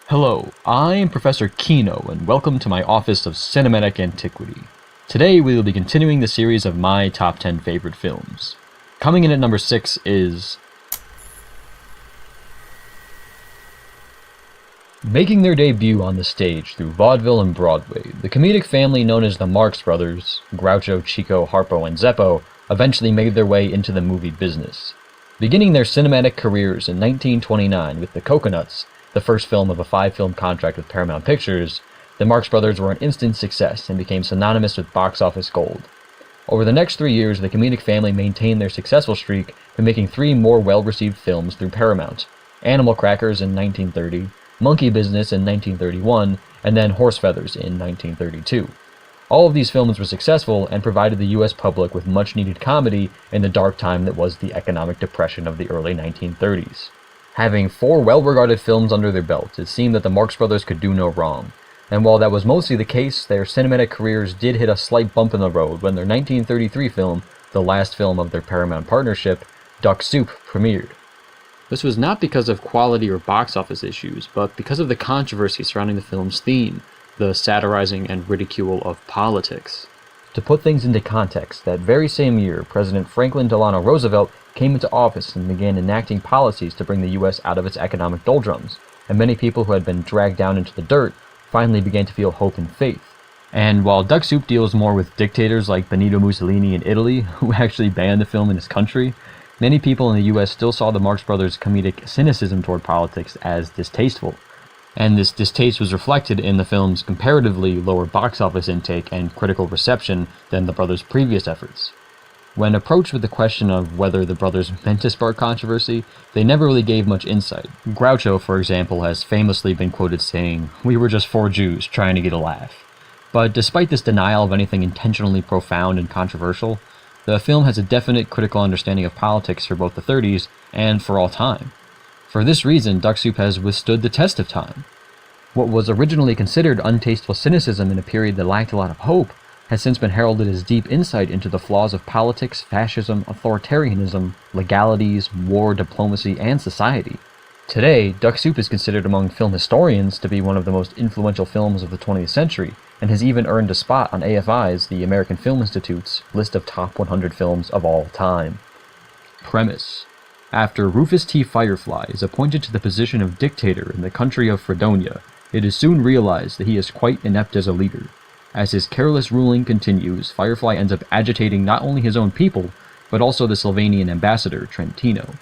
Hello, I am Professor Kino, and welcome to my Office of Cinematic Antiquity. Today we will be continuing the series of my top 10 favorite films. Coming in at number 6 is... Making their debut on the stage through vaudeville and Broadway, the comedic family known as the Marx Brothers, Groucho, Chico, Harpo, and Zeppo, eventually made their way into the movie business. Beginning their cinematic careers in 1929 with The Coconuts, the first film of a 5-film contract with Paramount Pictures, the Marx Brothers were an instant success and became synonymous with box office gold. Over the next 3 years, the comedic family maintained their successful streak by making 3 more well-received films through Paramount: Animal Crackers in 1930, Monkey Business in 1931, and then Horse Feathers in 1932. All of these films were successful and provided the US public with much-needed comedy in the dark time that was the economic depression of the early 1930s. Having 4 well-regarded films under their belt, it seemed that the Marx Brothers could do no wrong. And while that was mostly the case, their cinematic careers did hit a slight bump in the road when their 1933 film, the last film of their Paramount partnership, Duck Soup, premiered. This was not because of quality or box office issues, but because of the controversy surrounding the film's theme, the satirizing and ridicule of politics. To put things into context, that very same year, President Franklin Delano Roosevelt came into office and began enacting policies to bring the U.S. out of its economic doldrums, and many people who had been dragged down into the dirt finally began to feel hope and faith. And while Duck Soup deals more with dictators like Benito Mussolini in Italy, who actually banned the film in his country, many people in the U.S. still saw the Marx Brothers' comedic cynicism toward politics as distasteful. And this distaste was reflected in the film's comparatively lower box office intake and critical reception than the brothers' previous efforts. When approached with the question of whether the brothers meant to spark controversy, they never really gave much insight. Groucho, for example, has famously been quoted saying, "We were just 4 Jews trying to get a laugh." But despite this denial of anything intentionally profound and controversial, the film has a definite critical understanding of politics for both the 30s and for all time. For this reason, Duck Soup has withstood the test of time. What was originally considered untasteful cynicism in a period that lacked a lot of hope has since been heralded as deep insight into the flaws of politics, fascism, authoritarianism, legalities, war, diplomacy, and society. Today, Duck Soup is considered among film historians to be one of the most influential films of the 20th century, and has even earned a spot on AFI's, the American Film Institute's, list of top 100 films of all time. Premise: after Rufus T. Firefly is appointed to the position of dictator in the country of Fredonia, it is soon realized that he is quite inept as a leader. As his careless ruling continues, Firefly ends up agitating not only his own people, but also the Slovenian ambassador, Trentino.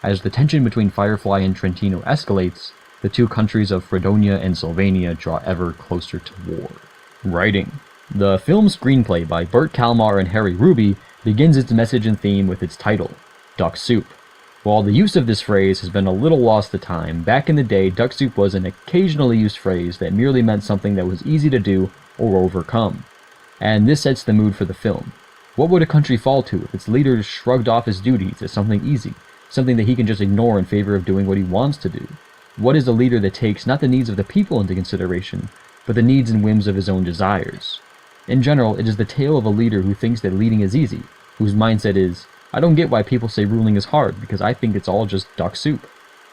As the tension between Firefly and Trentino escalates, the two countries of Fredonia and Slovenia draw ever closer to war. Writing: the film's screenplay by Bert Kalmar and Harry Ruby begins its message and theme with its title, Duck Soup. While the use of this phrase has been a little lost to time, back in the day, Duck Soup was an occasionally used phrase that merely meant something that was easy to do or overcome. And this sets the mood for the film. What would a country fall to if its leader shrugged off his duties as something easy, something that he can just ignore in favor of doing what he wants to do? What is a leader that takes not the needs of the people into consideration, but the needs and whims of his own desires? In general, it is the tale of a leader who thinks that leading is easy, whose mindset is, "I don't get why people say ruling is hard, because I think it's all just duck soup."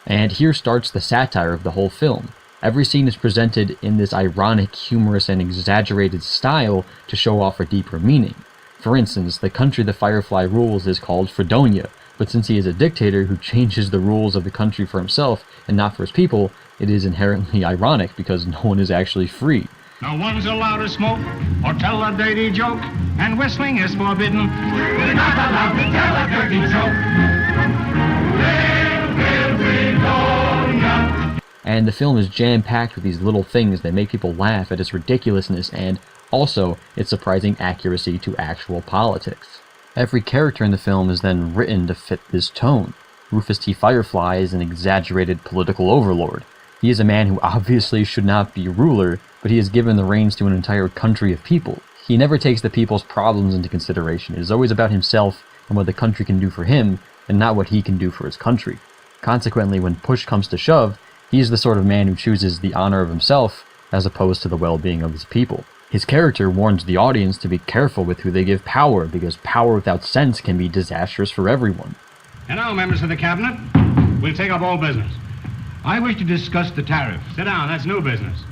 And here starts the satire of the whole film. Every scene is presented in this ironic, humorous, and exaggerated style to show off a deeper meaning. For instance, the country the Firefly rules is called Fredonia, but since he is a dictator who changes the rules of the country for himself and not for his people, it is inherently ironic because no one is actually free. No one's allowed to smoke or tell a dirty joke, and whistling is forbidden. We're not allowed to tell a dirty joke. Live Fredonia. And the film is jam-packed with these little things that make people laugh at its ridiculousness and also its surprising accuracy to actual politics. Every character in the film is then written to fit this tone. Rufus T. Firefly is an exaggerated political overlord. He is a man who obviously should not be ruler, but he has given the reins to an entire country of people. He never takes the people's problems into consideration. It is always about himself and what the country can do for him, and not what he can do for his country. Consequently, when push comes to shove, he is the sort of man who chooses the honor of himself as opposed to the well-being of his people. His character warns the audience to be careful with who they give power, because power without sense can be disastrous for everyone. And now, members of the cabinet, we'll take up all business. I wish to discuss the tariff. Sit down, that's new business.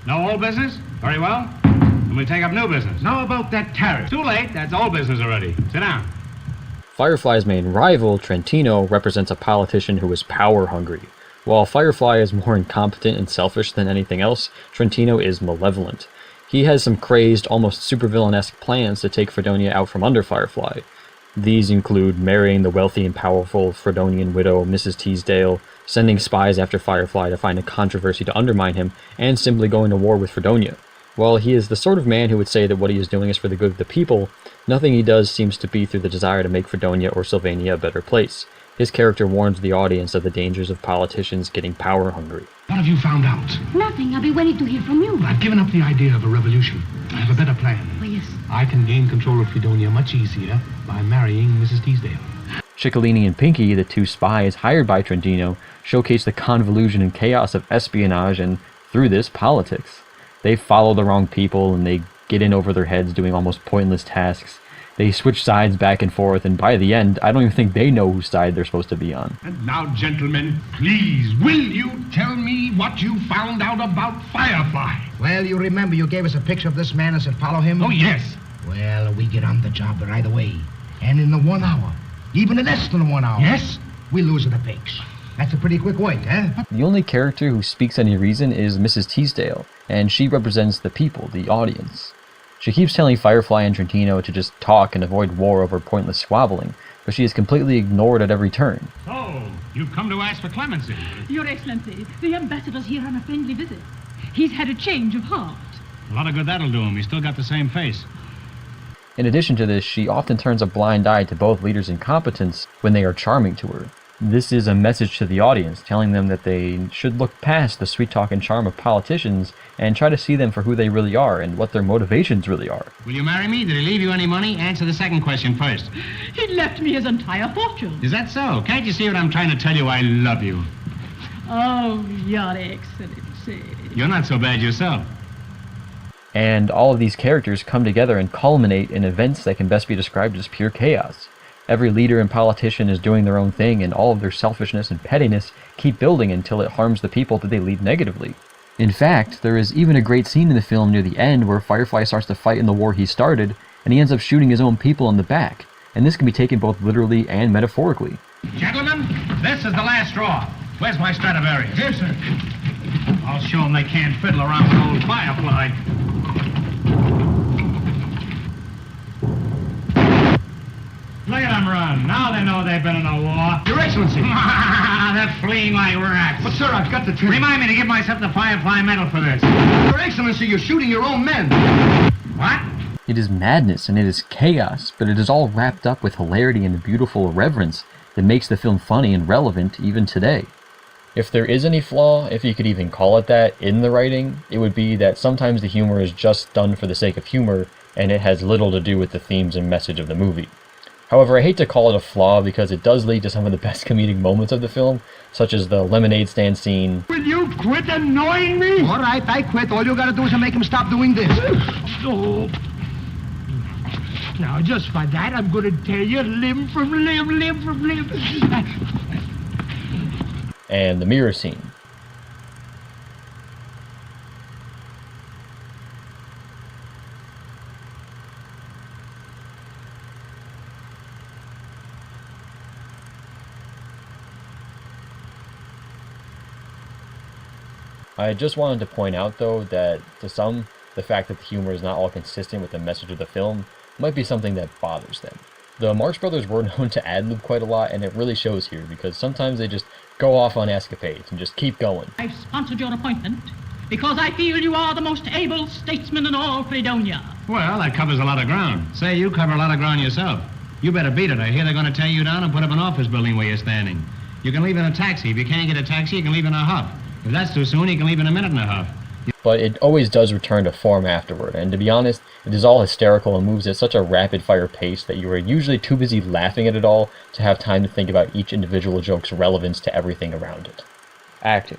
No old business? Very well. Then we'll take up new business. How about that tariff? Too late, that's old business already. Sit down. Firefly's main rival, Trentino, represents a politician who is power-hungry. While Firefly is more incompetent and selfish than anything else, Trentino is malevolent. He has some crazed, almost supervillain-esque plans to take Fredonia out from under Firefly. These include marrying the wealthy and powerful Fredonian widow, Mrs. Teasdale, sending spies after Firefly to find a controversy to undermine him, and simply going to war with Fredonia. While he is the sort of man who would say that what he is doing is for the good of the people, nothing he does seems to be through the desire to make Fredonia or Sylvania a better place. His character warns the audience of the dangers of politicians getting power-hungry. What have you found out? Nothing. I'll be waiting to hear from you. I've given up the idea of a revolution. I have a better plan. Oh, yes. I can gain control of Fredonia much easier by marrying Mrs. Teasdale. Ciccolini and Pinky, the two spies hired by Trentino, showcase the convolution and chaos of espionage and, through this, politics. They follow the wrong people and they get in over their heads doing almost pointless tasks. They switch sides back and forth, and by the end, I don't even think they know whose side they're supposed to be on. And now, gentlemen, please, will you tell me what you found out about Firefly? Well, you remember you gave us a picture of this man and said follow him? Oh, yes. Well, we get on the job right away. And in the 1 hour, even in less than 1 hour, Yes? we lose the pigs. That's a pretty quick wait, eh? The only character who speaks any reason is Mrs. Teasdale, and she represents the people, the audience. She keeps telling Firefly and Trentino to just talk and avoid war over pointless squabbling, but she is completely ignored at every turn. So, you've come to ask for clemency. Your Excellency, the ambassador's here on a friendly visit. He's had a change of heart. A lot of good that'll do him. He's still got the same face. In addition to this, she often turns a blind eye to both leaders' incompetence when they are charming to her. This is a message to the audience, telling them that they should look past the sweet talk and charm of politicians and try to see them for who they really are and what their motivations really are. Will you marry me? Did he leave you any money? Answer the second question first. He left me his entire fortune. Is that so? Can't you see what I'm trying to tell you? I love you. Oh, Your Excellency. You're not so bad yourself. And all of these characters come together and culminate in events that can best be described as pure chaos. Every leader and politician is doing their own thing, and all of their selfishness and pettiness keep building until it harms the people that they lead negatively. In fact, there is even a great scene in the film near the end where Firefly starts to fight in the war he started, and he ends up shooting his own people in the back. And this can be taken both literally and metaphorically. Gentlemen, this is the last straw. Where's my Stradivarius? Here, sir. I'll show them they can't fiddle around with old Firefly. Look at them run. Now they know they've been in a war. Your Excellency. They're fleeing like rats. But, sir, I've got the trick. Remind me to give myself the Firefly medal for this. Your Excellency, you're shooting your own men. What? It is madness and it is chaos, but it is all wrapped up with hilarity and a beautiful irreverence that makes the film funny and relevant even today. If there is any flaw, if you could even call it that, in the writing, it would be that sometimes the humor is just done for the sake of humor, and it has little to do with the themes and message of the movie. However, I hate to call it a flaw because it does lead to some of the best comedic moments of the film, such as the lemonade stand scene. Will you quit annoying me? All right, I quit. All you gotta do is make him stop doing this. Oh. Now, just for that, I'm going to tear you limb from limb, limb from limb. And the mirror scene. I just wanted to point out, though, that to some, the fact that the humor is not all consistent with the message of the film might be something that bothers them. The Marx Brothers were known to ad-lib quite a lot, and it really shows here, because sometimes they just go off on escapades and just keep going. I've sponsored your appointment because I feel you are the most able statesman in all Fredonia. Well, that covers a lot of ground. Say, you cover a lot of ground yourself. You better beat it. I hear they're going to tear you down and put up an office building where you're standing. You can leave in a taxi. If you can't get a taxi, you can leave in a huff. If that's too soon, you can leave in a minute and a half. But it always does return to form afterward, and to be honest, it is all hysterical and moves at such a rapid-fire pace that you are usually too busy laughing at it all to have time to think about each individual joke's relevance to everything around it. Acting.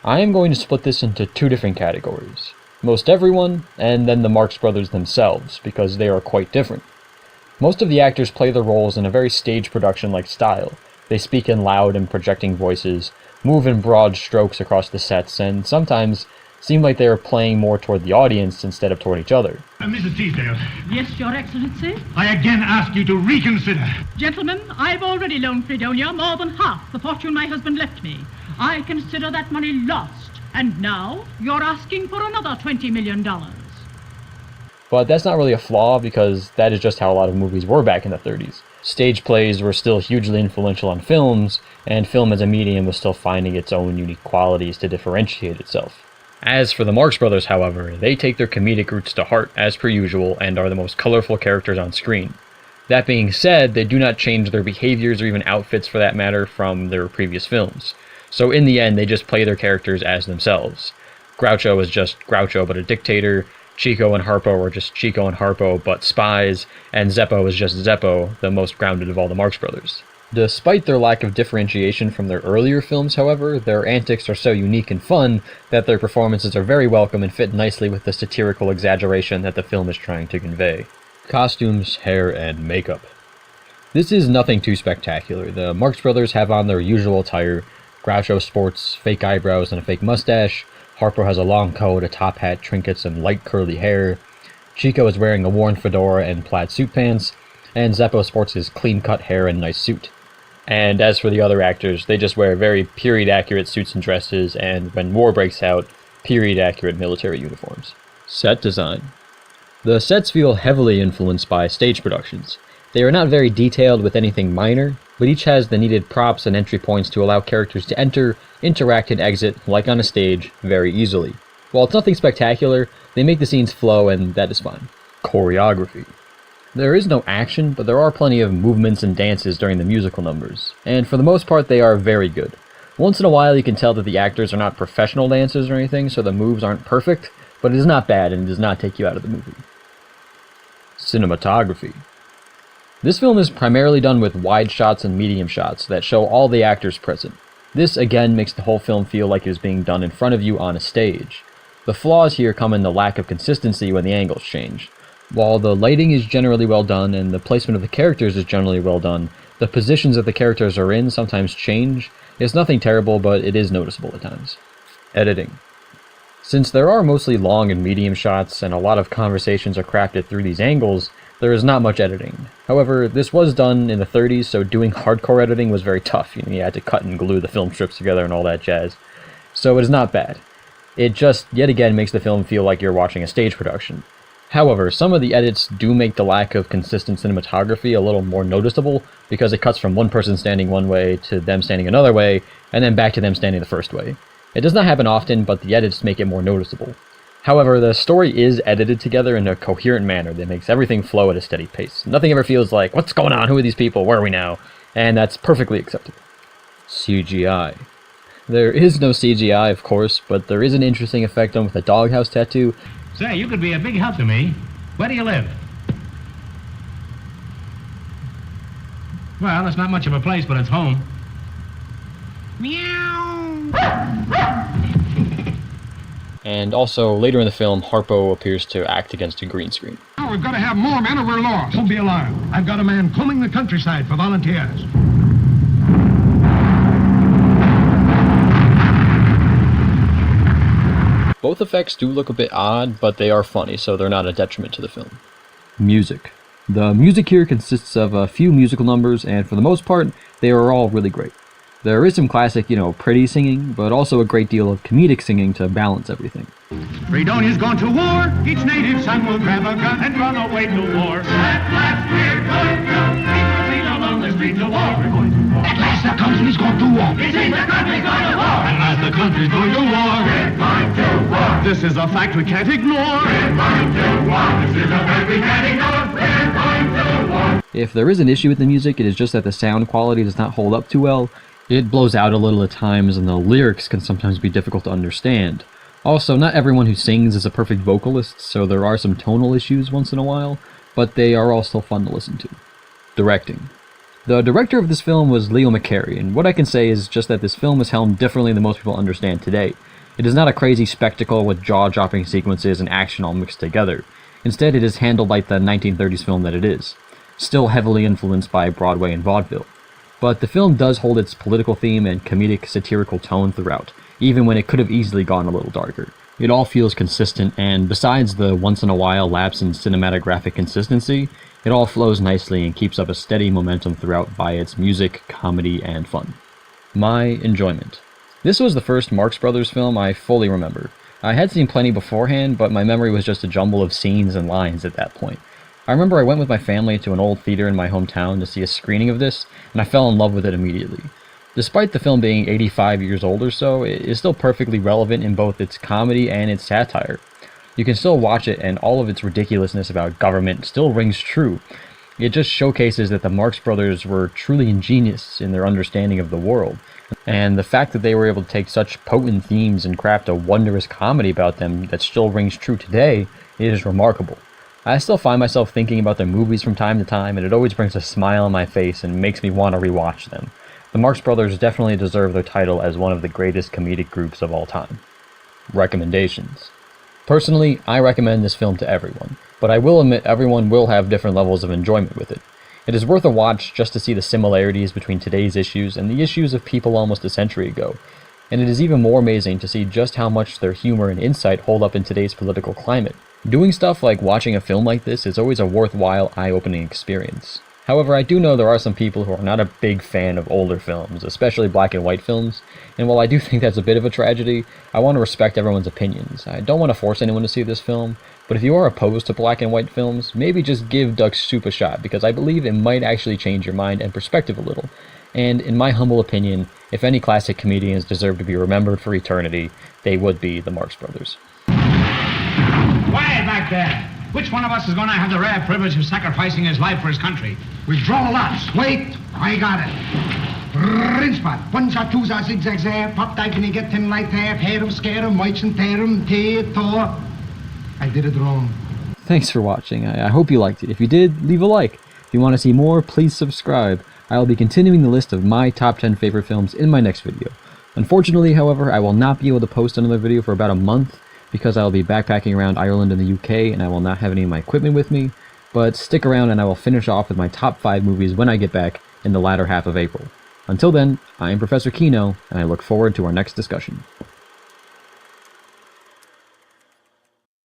I am going to split this into two different categories. Most everyone, and then the Marx Brothers themselves, because they are quite different. Most of the actors play their roles in a very stage production-like style, They speak in loud and projecting voices, move in broad strokes across the sets, and sometimes seem like they are playing more toward the audience instead of toward each other. Mrs. Teasdale, Yes, Your Excellency? I again ask you to reconsider. Gentlemen, I've already loaned Fredonia more than half the fortune my husband left me. I consider that money lost. And now you're asking for another $20 million. But that's not really a flaw, because that is just how a lot of movies were back in the 30s. Stage plays were still hugely influential on films, and film as a medium was still finding its own unique qualities to differentiate itself. As for the Marx Brothers, however, they take their comedic roots to heart as per usual and are the most colorful characters on screen. That being said, they do not change their behaviors or even outfits for that matter from their previous films. So in the end, they just play their characters as themselves. Groucho is just Groucho but a dictator, Chico and Harpo are just Chico and Harpo but spies, and Zeppo is just Zeppo, the most grounded of all the Marx Brothers. Despite their lack of differentiation from their earlier films, however, their antics are so unique and fun that their performances are very welcome and fit nicely with the satirical exaggeration that the film is trying to convey. Costumes, hair, and makeup. This is nothing too spectacular. The Marx Brothers have on their usual attire. Groucho sports fake eyebrows and a fake mustache. Harpo has a long coat, a top hat, trinkets, and light curly hair. Chico is wearing a worn fedora and plaid suit pants, and Zeppo sports his clean-cut hair and nice suit. And as for the other actors, they just wear very period-accurate suits and dresses, and when war breaks out, period-accurate military uniforms. Set design. The sets feel heavily influenced by stage productions. They are not very detailed with anything minor, but each has the needed props and entry points to allow characters to enter, interact, and exit, like on a stage, very easily. While it's nothing spectacular, they make the scenes flow, and that is fine. Choreography. There is no action, but there are plenty of movements and dances during the musical numbers, and for the most part they are very good. Once in a while you can tell that the actors are not professional dancers or anything, so the moves aren't perfect, but it is not bad and it does not take you out of the movie. Cinematography. This film is primarily done with wide shots and medium shots that show all the actors present. This again makes the whole film feel like it is being done in front of you on a stage. The flaws here come in the lack of consistency when the angles change. While the lighting is generally well done and the placement of the characters is generally well done, the positions that the characters are in sometimes change. It's nothing terrible, but it is noticeable at times. Editing. Since there are mostly long and medium shots and a lot of conversations are crafted through these angles, there is not much editing. However, this was done in the 30s, so doing hardcore editing was very tough. You had to cut and glue the film strips together and all that jazz. So it is not bad. It just, yet again, makes the film feel like you're watching a stage production. However, some of the edits do make the lack of consistent cinematography a little more noticeable, because it cuts from one person standing one way to them standing another way, and then back to them standing the first way. It does not happen often, but the edits make it more noticeable. However, the story is edited together in a coherent manner that makes everything flow at a steady pace. Nothing ever feels like, what's going on? Who are these people? Where are we now? And that's perfectly acceptable. CGI. There is no CGI, of course, but there is an interesting effect done with a doghouse tattoo. Say, you could be a big help to me. Where do you live? Well, it's not much of a place, but it's home. Meow! And also, later in the film, Harpo appears to act against a green screen. Oh, we've got to have more men or we're lost. Don't be alarmed. I've got a man combing the countryside for volunteers. Both effects do look a bit odd, but they are funny, so they're not a detriment to the film. Music. The music here consists of a few musical numbers, and for the most part, they are all really great. There is some classic, pretty singing, but also a great deal of comedic singing to balance everything. Fredonia's gone to war. Each native son will grab a gun and run away to war. At last we're going to be along the streets of war. We're going to war. At last the country's going to war. It seems the country's going to war. At last the country's going to war. We're going to war. This is a fact we can't ignore. We're going to war. This is a fact we can't ignore. We're going to war. If there is an issue with the music, it is just that the sound quality does not hold up too well. It blows out a little at times, and the lyrics can sometimes be difficult to understand. Also, not everyone who sings is a perfect vocalist, so there are some tonal issues once in a while, but they are all still fun to listen to. Directing. The director of this film was Leo McCarey, and what I can say is just that this film is helmed differently than most people understand today. It is not a crazy spectacle with jaw-dropping sequences and action all mixed together. Instead, it is handled like the 1930s film that it is, still heavily influenced by Broadway and vaudeville. But the film does hold its political theme and comedic satirical tone throughout, even when it could have easily gone a little darker. It all feels consistent, and besides the once-in-a-while lapse in cinematographic consistency, it all flows nicely and keeps up a steady momentum throughout via its music, comedy, and fun. My enjoyment. This was the first Marx Brothers film I fully remember. I had seen plenty beforehand, but my memory was just a jumble of scenes and lines at that point. I remember I went with my family to an old theater in my hometown to see a screening of this, and I fell in love with it immediately. Despite the film being 85 years old or so, it is still perfectly relevant in both its comedy and its satire. You can still watch it, and all of its ridiculousness about government still rings true. It just showcases that the Marx Brothers were truly ingenious in their understanding of the world, and the fact that they were able to take such potent themes and craft a wondrous comedy about them that still rings true today is remarkable. I still find myself thinking about their movies from time to time, and it always brings a smile on my face and makes me want to rewatch them. The Marx Brothers definitely deserve their title as one of the greatest comedic groups of all time. Recommendations. Personally, I recommend this film to everyone, but I will admit everyone will have different levels of enjoyment with it. It is worth a watch just to see the similarities between today's issues and the issues of people almost a century ago, and it is even more amazing to see just how much their humor and insight hold up in today's political climate. Doing stuff like watching a film like this is always a worthwhile, eye-opening experience. However, I do know there are some people who are not a big fan of older films, especially black and white films, and while I do think that's a bit of a tragedy, I want to respect everyone's opinions. I don't want to force anyone to see this film, but if you are opposed to black and white films, maybe just give Duck Soup a shot, because I believe it might actually change your mind and perspective a little. And in my humble opinion, if any classic comedians deserve to be remembered for eternity, they would be the Marx Brothers. Quiet back there! Which one of us is going to have the rare privilege of sacrificing his life for his country? Withdraw lots. Wait, I got it. Rinspot. Punza, twoza, zigzags there. Pop dike and you get 10 light there. Hair 'em, scare 'em, mites and tear 'em, tear, tor. I did it wrong. Thanks for watching. I hope you liked it. If you did, leave a like. If you want to see more, please subscribe. I will be continuing the list of my top 10 favorite films in my next video. Unfortunately, however, I will not be able to post another video for about a month because I will be backpacking around Ireland and the UK and I will not have any of my equipment with me, but stick around and I will finish off with my top 5 movies when I get back in the latter half of April. Until then, I am Professor Kino, and I look forward to our next discussion.